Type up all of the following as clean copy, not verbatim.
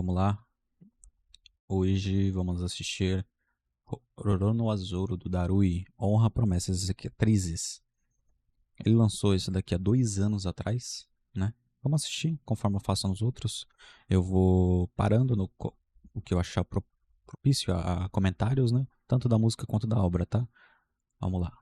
Vamos lá. Hoje vamos assistir Roronoa Azuro do Darui, Honra, Promessas e Cicatrizes. Ele lançou isso daqui há 2 anos atrás, né? Vamos assistir, conforme eu faço nos outros. Eu vou parando no o que eu achar propício a comentários, né? Tanto da música quanto da obra, tá? Vamos lá.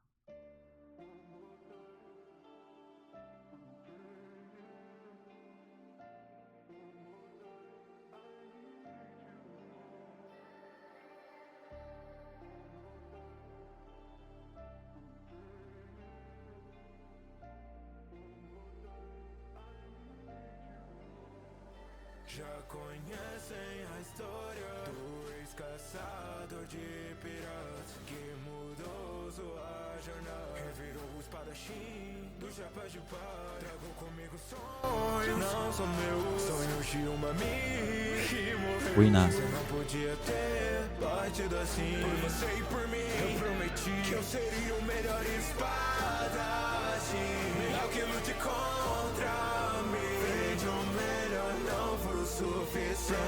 Já conhecem a história do ex-caçador de piratas que mudou sua jornada, revirou o espadachim do chapéu de palha. Trago comigo sonhos, não são meus sonhos de uma amiga que morreu. Ruína. Você não podia ter batido assim por você e por mim. Eu prometi que eu seria o melhor espadachim, melhor que lute contra mim. Frente ao melhor não for o suficiente,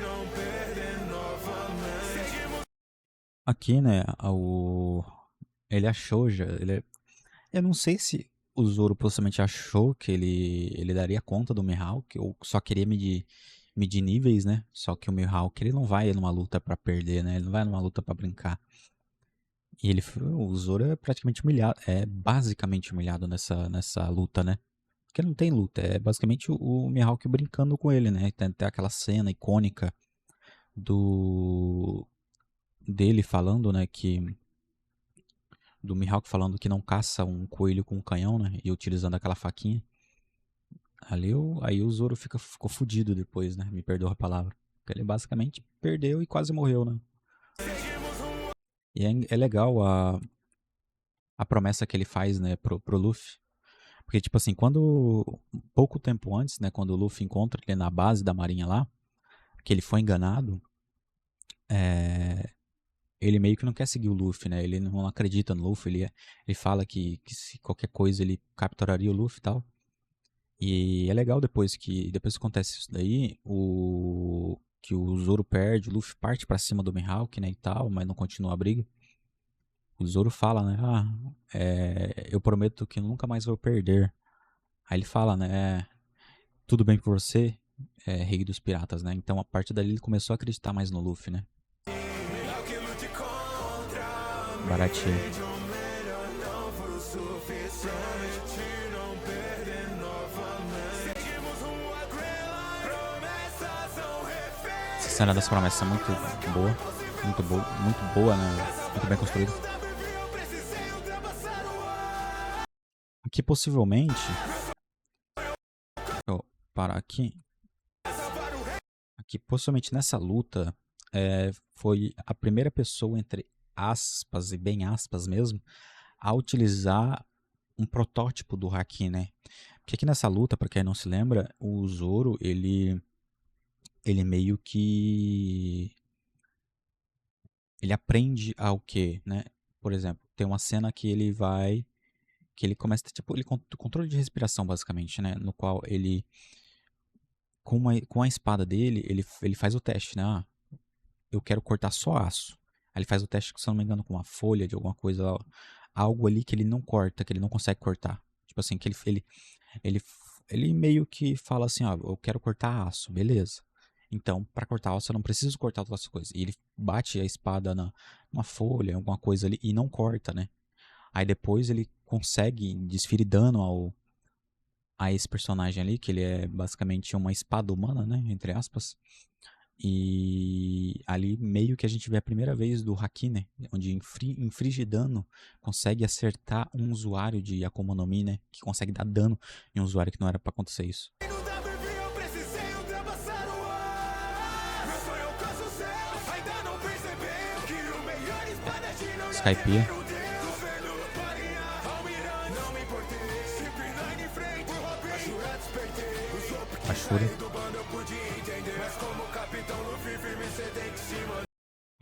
não perder novamente. Aqui, né, ele achou já, eu não sei se o Zoro possivelmente achou que ele daria conta do Mihawk, ou só queria medir níveis, né? Só que o Mihawk, ele não vai numa luta pra perder, né? Ele não vai numa luta pra brincar. E o Zoro é praticamente humilhado, é basicamente humilhado nessa luta, né? Porque não tem luta, é basicamente o Mihawk brincando com ele, né? Tem aquela cena icônica do dele falando, né, do Mihawk falando que não caça um coelho com um canhão, né? E utilizando aquela faquinha. Aí o Zoro ficou fudido depois, né? Me perdoa a palavra. Porque ele basicamente perdeu e quase morreu, né? E é legal a promessa que ele faz, né, pro Luffy. Porque, tipo assim, pouco tempo antes, né, quando o Luffy encontra ele na base da marinha lá, que ele foi enganado, ele meio que não quer seguir o Luffy, né? Ele não acredita no Luffy, ele fala que se qualquer coisa ele capturaria o Luffy e tal. E é legal depois que acontece isso daí, que o Zoro perde, o Luffy parte pra cima do Mihawk, né, e tal, mas não continua a briga. O Zoro fala, né, eu prometo que nunca mais vou perder. Aí ele fala, né, tudo bem por você, rei dos piratas, né? Então a partir dali ele começou a acreditar mais no Luffy, né? Baratinho. Essa cena das promessas é muito boa. Muito boa, né? Muito bem construída. Aqui possivelmente. Eu parar aqui. Aqui possivelmente nessa luta foi a primeira pessoa, entre aspas, e bem aspas mesmo, a utilizar um protótipo do Haki, né? Porque aqui nessa luta, pra quem não se lembra, o Zoro, ele meio que ele aprende ao quê, né? Por exemplo, tem uma cena que ele começa, tipo, controle de respiração, basicamente, né? No qual ele, com a espada dele, ele faz o teste, né? Eu quero cortar só aço. Aí ele faz o teste, se não me engano, com uma folha de alguma coisa, algo ali que ele não corta, que ele não consegue cortar. Tipo assim, que ele, ele meio que fala assim, ó, eu quero cortar aço, beleza. Então, para cortar aço, eu não preciso cortar outras coisas. E ele bate a espada numa folha, alguma coisa ali, e não corta, né? Aí depois ele consegue desferir dano a esse personagem ali, que ele é basicamente uma espada humana, né? Entre aspas. E ali meio que a gente vê a primeira vez do Haki, né? Onde inflige dano, consegue acertar um usuário de Akuma no Mi, né? Que consegue dar dano em um usuário que não era pra acontecer isso. Skypiea. Ashura.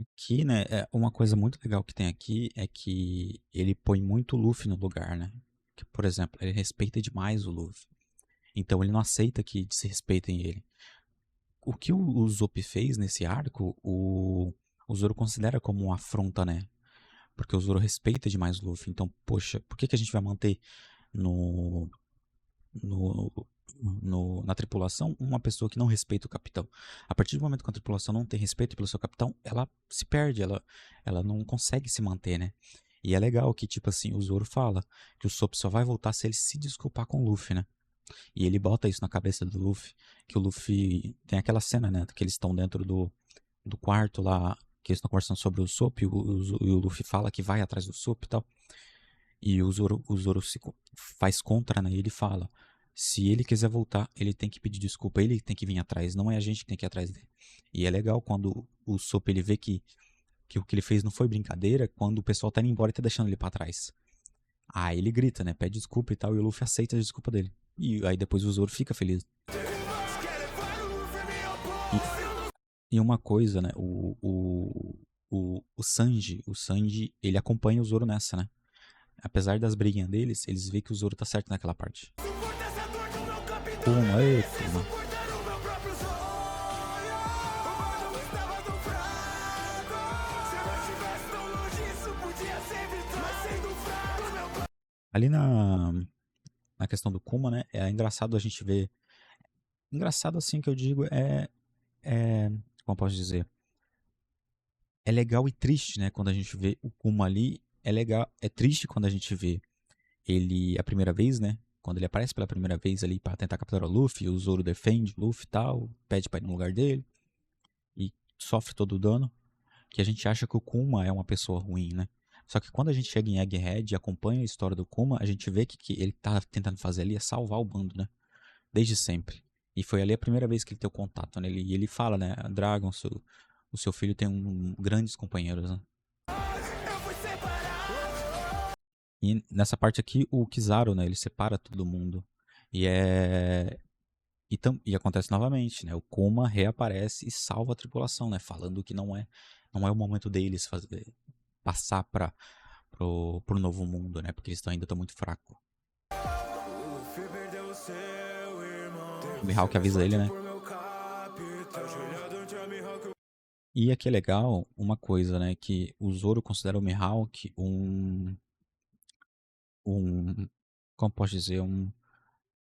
Aqui, né, uma coisa muito legal que tem aqui é que ele põe muito o Luffy no lugar, né? Que, por exemplo, ele respeita demais o Luffy. Então ele não aceita que desrespeitem ele. o que o Usopp fez nesse arco, o Zoro considera como uma afronta, né? Porque o Zoro respeita demais o Luffy. Então, poxa, por que que a gente vai manter no, no, na tripulação uma pessoa que não respeita o capitão? A partir do momento que a tripulação não tem respeito pelo seu capitão, ela se perde, ela não consegue se manter, né? E é legal que, tipo assim, o Zoro fala que o Usopp só vai voltar se ele se desculpar com o Luffy, né? E ele bota isso na cabeça do Luffy, que o Luffy tem aquela cena, né, que eles estão dentro do quarto lá, que eles estão conversando sobre o Usopp, e o Luffy fala que vai atrás do Usopp e tal. E o Zoro faz contra, né, e ele fala, se ele quiser voltar, ele tem que pedir desculpa, ele tem que vir atrás, não é a gente que tem que ir atrás dele. E é legal quando o Usopp ele vê que o que ele fez não foi brincadeira, quando o pessoal tá indo embora e tá deixando ele pra trás. Aí ele grita, né, pede desculpa e tal, e o Luffy aceita a desculpa dele. E aí depois o Zoro fica feliz. E uma coisa, né? O Sanji, ele acompanha o Zoro nessa, né? Apesar das briguinhas deles, eles veem que o Zoro tá certo naquela parte. Kuma, ei, Kuma. Ali na questão do Kuma, né? É engraçado a gente ver. Engraçado assim que eu digo como eu posso dizer? É legal e triste, né? Quando a gente vê o Kuma ali, é legal, é triste quando a gente vê ele a primeira vez, né? Quando ele aparece pela primeira vez ali pra tentar capturar o Luffy, o Zoro defende o Luffy e tal, pede pra ir no lugar dele e sofre todo o dano, que a gente acha que o Kuma é uma pessoa ruim, né? Só que quando a gente chega em Egghead e acompanha a história do Kuma, a gente vê que ele tá tentando fazer ali é salvar o bando, né? Desde sempre. E foi ali a primeira vez que ele teve contato, né? E ele fala, né? Dragon, o seu filho tem grandes companheiros, né? E nessa parte aqui, o Kizaru, né? Ele separa todo mundo. E e acontece novamente, né? O Kuma reaparece e salva a tripulação, né? Falando que não é o momento deles passar pro novo mundo, né? Porque eles ainda estão muito fracos. O Mihawk avisa ele, né? E aqui é legal uma coisa, né? Que o Zoro considera o Mihawk como posso dizer, um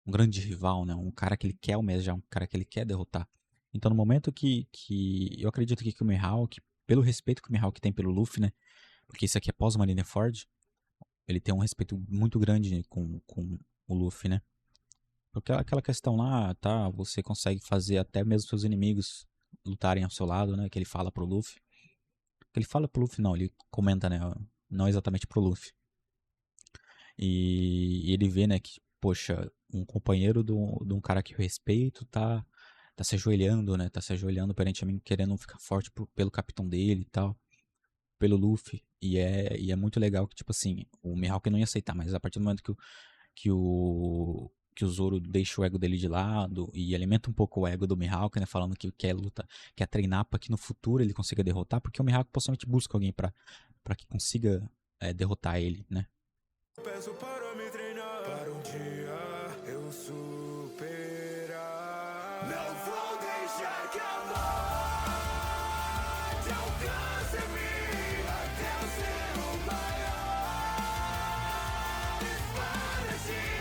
grande rival, né? Um cara que ele quer almejar, um cara que ele quer derrotar. Então, no momento que eu acredito que o Mihawk, pelo respeito que o Mihawk tem pelo Luffy, né? Porque isso aqui é pós-Marineford, ele tem um respeito muito grande com o Luffy, né? Porque aquela questão lá, tá? Você consegue fazer até mesmo seus inimigos lutarem ao seu lado, né? Que ele fala pro Luffy. Que ele fala pro Luffy, não, ele comenta, né? Não exatamente pro Luffy. E ele vê, né, que, poxa, um companheiro de um cara que eu respeito tá se ajoelhando, né? Tá se ajoelhando perante a mim, querendo ficar forte pelo capitão dele e tal. Pelo Luffy. E é muito legal que, tipo assim, o Mihawk não ia aceitar, mas a partir do momento que o Zoro deixa o ego dele de lado e alimenta um pouco o ego do Mihawk, né? Falando que quer luta, quer treinar para que no futuro ele consiga derrotar, porque o Mihawk possivelmente busca alguém para que consiga derrotar ele, né? Peço para me treinar, para um dia eu superar. Não vou deixar que a morte alcance-me até eu ser o maior espadachim.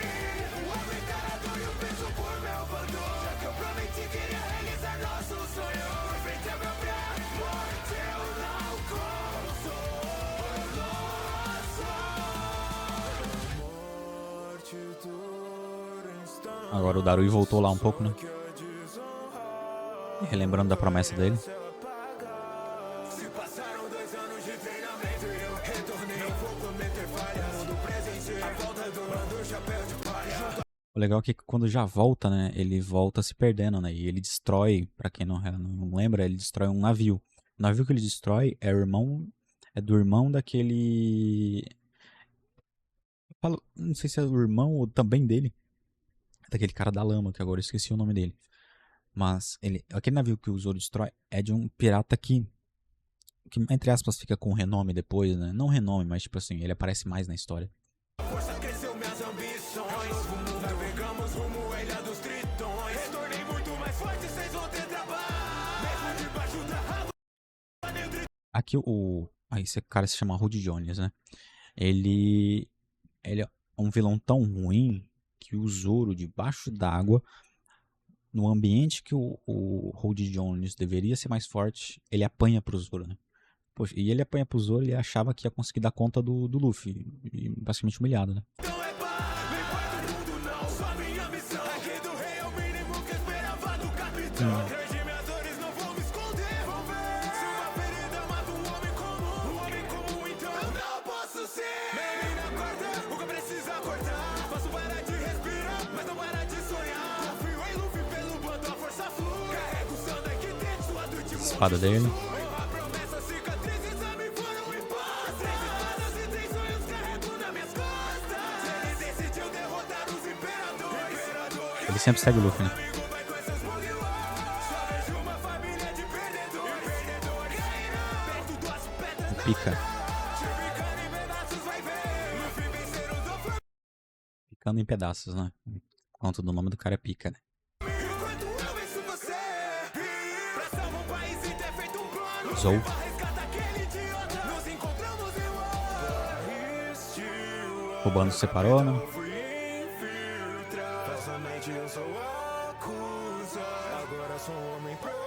O homem carador e o peso por meu bando. Já que eu prometi que iria realizar nosso sonho. Por frente a própria morte eu não consolo. Agora o Darui voltou lá um pouco, né? Relembrando da promessa dele. Se passaram 2 anos de treinamento e eu retornei. Não vou cometer falhas. Mundo presente, a volta do mundo, chapéu de palha. O legal é que quando já volta, né? Ele volta se perdendo, né? E ele destrói, pra quem não lembra, ele destrói um navio. O navio que ele destrói é do irmão daquele... Não sei se é do irmão ou também dele. Daquele cara da lama, que agora eu esqueci o nome dele. Mas aquele navio que o Zoro destrói é de um pirata que entre aspas, fica com renome depois, né? Não renome, mas tipo assim, ele aparece mais na história. A força cresceu minhas ambições. Novo mundo, navegamos rumo à ilha dos tritões. Retornei muito mais forte, vocês vão ter trabalho. Aqui esse cara se chama Rudy Jones, né? Ele, ele é um vilão tão ruim que o Zoro debaixo d'água, no ambiente que o Rudy Jones deveria ser mais forte, ele apanha pro Zoro, né? Poxa, e ele apanha pro Zoro, ele achava que ia conseguir dar conta do Luffy, e basicamente humilhado, né? Não é pá, nem quarto mundo não. Só minha missão aqui do rei é o mínimo que esperava do capitão. Atrás de minhas dores não vou me esconder. Vou ver se uma ferida mata um homem comum então eu não posso ser. Menina corta, o que precisa cortar. Posso parar de respirar, mas não parar de sonhar. Confio em Luffy pelo bando, a força flui. Carrego o sangue que tem sua do último. Espada dele. Uma promessa, cicatrizes a mim foram impostas. 3 espadas e 3 sonhos carrego nas minhas costas. Ele decidiu derrotar os imperadores. Ele sempre segue o Luffy, né? Amigo vai com essas Mugiwara. Só vejo uma família de perdedores. Cairão perto das pedras na Pica. te picando em pedaços, vai ver. Luffy vencer o Doflamingo. Picando em pedaços, né? Enquanto o nome do cara é Pica, né? Enquanto eu venço você. Pra salvar um país e ter feito um plano. Zou. Pra resgatar aquele idiota. Nos encontramos em War. O bando se separou, né? Fui infiltrado. Falsamente eu sou acusado. Agora sou um homem procurado.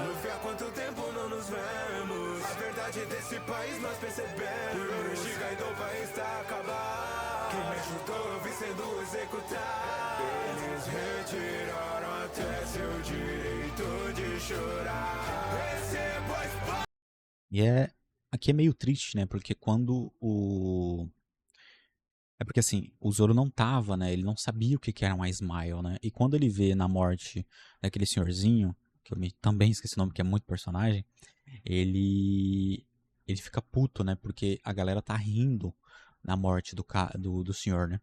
Luffy, há quanto tempo não nos vemos? A verdade desse país nós percebemos. Por hoje Kaido vai estar acabado. Quem me ajudou eu vi sendo executado. Eles retiraram até seu direito de chorar. Recebo a espada. E aqui é meio triste, né? Porque quando o... É porque assim, o Zoro não tava, né? Ele não sabia o que que era uma Smile, né? E quando ele vê na morte daquele senhorzinho, que também esqueci o nome, que é muito personagem, ele fica puto, né? Porque a galera tá rindo na morte do senhor, né?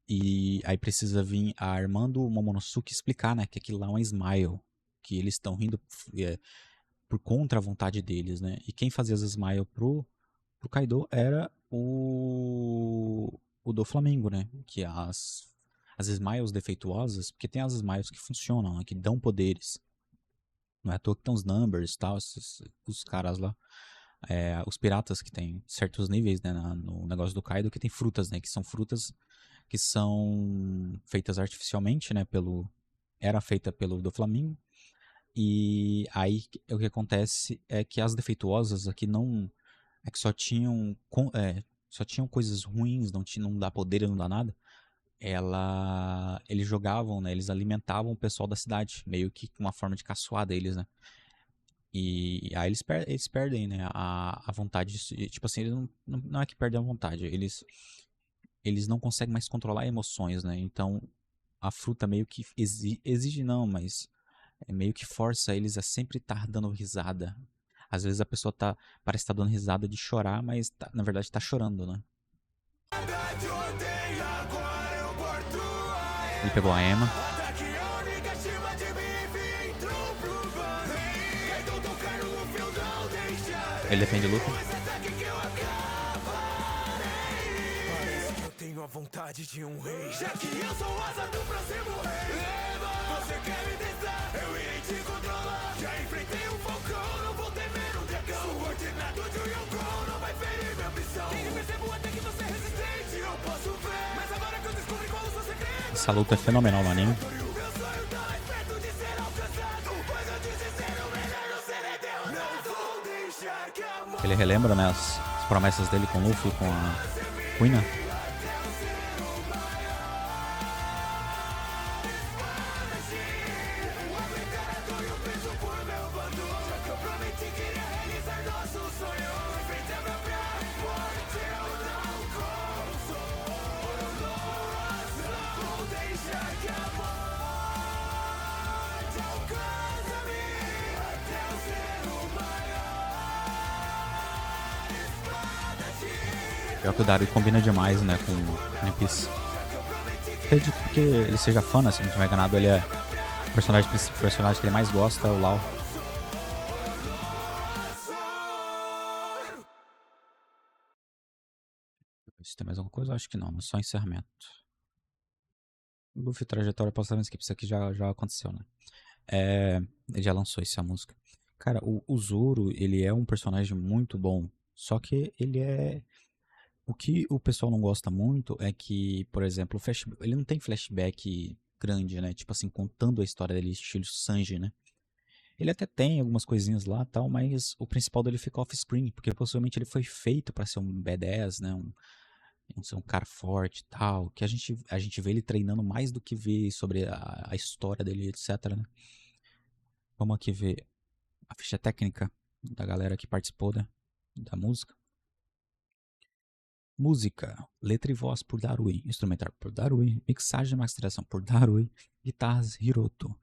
E aí precisa vir a irmã do Momonosuke explicar, né? Que aquilo lá é uma Smile. Que eles estão rindo por contra a vontade deles, né? E quem fazia as Smile pro Kaido era o do Flamengo, né? Que as Smiles defeituosas, porque tem as Smiles que funcionam, né? Que dão poderes. Não é à toa que tem os Numbers e tal, os caras lá. Os piratas que tem certos níveis, né, no negócio do Kaido, que tem frutas, né? Que são frutas que são feitas artificialmente, né? Era feita pelo do Flamengo. E aí o que acontece é que as defeituosas aqui não. É que só tinham coisas ruins, não dá poder, não dá nada. Eles jogavam, né? Eles alimentavam o pessoal da cidade, meio que com uma forma de caçoar deles, né? E aí eles perdem, né? A vontade de, tipo assim, eles não é que perdem a vontade, eles não conseguem mais controlar emoções, né? Então a fruta meio que exige não, mas meio que força eles a sempre estar dando risada. Às vezes a pessoa parece estar dando risada de chorar, mas na verdade tá chorando, né? Ele pegou a Emma. Ele defende o Luffy. Eu tenho a vontade de um rei. Já que eu sou asa do próximo rei. Você quer me testar? Eu irei te controlar. Já enfrentei um falcão, não vou temer um dragão. Subordinado de um Yonkou, não vai ferir minha ambição. Nem percebo até que você é resistente, eu posso ver. Mas agora que eu descobri qual o seu segredo. Essa luta é fenomenal no anime. Meu sonho tá mais perto de ser alcançado. Pois antes de ser o melhor, eu serei derrotado. Não vou deixar que a morte. Ele relembra, né, as promessas dele com o Luffy, com a Queen. Pior que o Dario combina demais, né, com One Piece. Acredito que ele seja fã, né, se não tiver enganado, ele é o personagem que ele mais gosta, é o Lau. Se tem mais alguma coisa, eu acho que não, é só encerramento. Luffy, trajetória passada, isso aqui já aconteceu, né? Ele já lançou essa música. Cara, o Zoro, ele é um personagem muito bom. Só que ele é. O que o pessoal não gosta muito é que, por exemplo, ele não tem flashback grande, né? Tipo assim, contando a história dele, estilo Sanji, né? Ele até tem algumas coisinhas lá tal, mas o principal dele fica off-screen, porque possivelmente ele foi feito pra ser um badass, né? Ser um cara forte e tal. Que a gente vê ele treinando mais do que vê sobre a história dele, etc, né? Vamos aqui ver a ficha técnica da galera que participou da música. Música, letra e voz por Darui, instrumental por Darui, mixagem e masterização por Darui, guitarras Hiroto.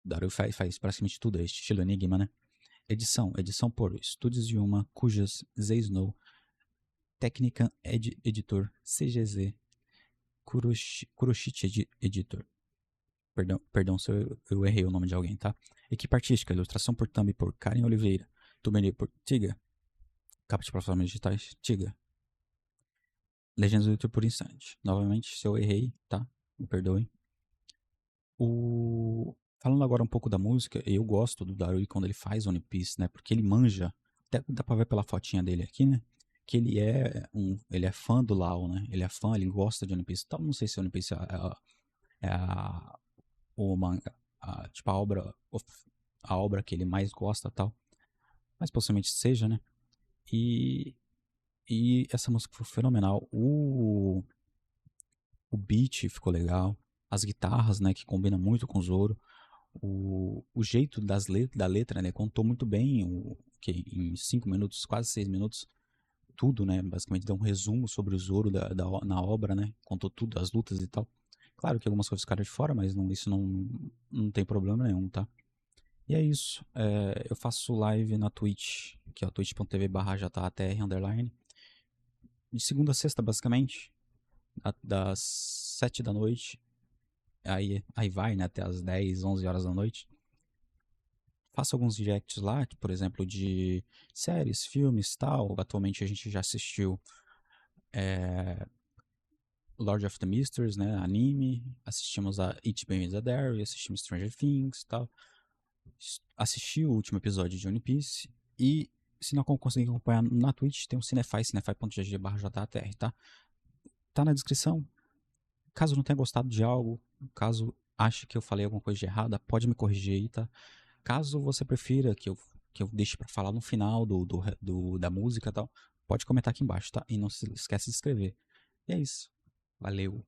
Darui faz praticamente tudo, é estilo Enigma, né? Edição por Estúdios Yuma, cujas Snow, técnica editor CGZ, Kuroshite Editor. Perdão se eu errei o nome de alguém, tá? Equipe artística, ilustração por Thumb por Karen Oliveira, Tumenir por Tiga, capa de plataformas digitais, Tiga. Legendas do YouTube por instante. Novamente, se eu errei, tá? Me perdoem. Falando agora um pouco da música, eu gosto do Darui quando ele faz One Piece, né? Porque ele manja. Até dá pra ver pela fotinha dele aqui, né? Que ele é fã do Lau, né? Ele é fã, ele gosta de One Piece. Então, não sei se One Piece é o manga, tipo a obra que ele mais gosta, tal. Mas possivelmente seja, né? E, e essa música foi fenomenal. O beat ficou legal. As guitarras, né? Que combina muito com o Zoro. O jeito da letra, né? Contou muito bem que em 5 minutos, quase 6 minutos, tudo, né? Basicamente deu um resumo sobre o Zoro na obra, né? Contou tudo, as lutas e tal. Claro que algumas coisas ficaram de fora, mas isso não tem problema nenhum, tá? E é isso. Eu faço live na Twitch, que é twitch.tv/JATR_. De segunda a sexta, basicamente. Das 7 da noite. Aí vai, né? Até as 10, 11 horas da noite. Faço alguns directs lá, por exemplo, de séries, filmes e tal. Atualmente a gente já assistiu Lord of the Mysteries, né? Anime. Assistimos a It Begins a Diary, assistimos Stranger Things e tal. Assisti o último episódio de One Piece. E se não conseguir acompanhar na Twitch, tem o Cinefy, cinefy.gg/JTR, tá? Tá na descrição. Caso não tenha gostado de algo, caso ache que eu falei alguma coisa de errada, pode me corrigir aí, tá? Caso você prefira que eu deixe pra falar no final da música e tal, pode comentar aqui embaixo, tá? E não se esquece de se inscrever. E é isso. Valeu.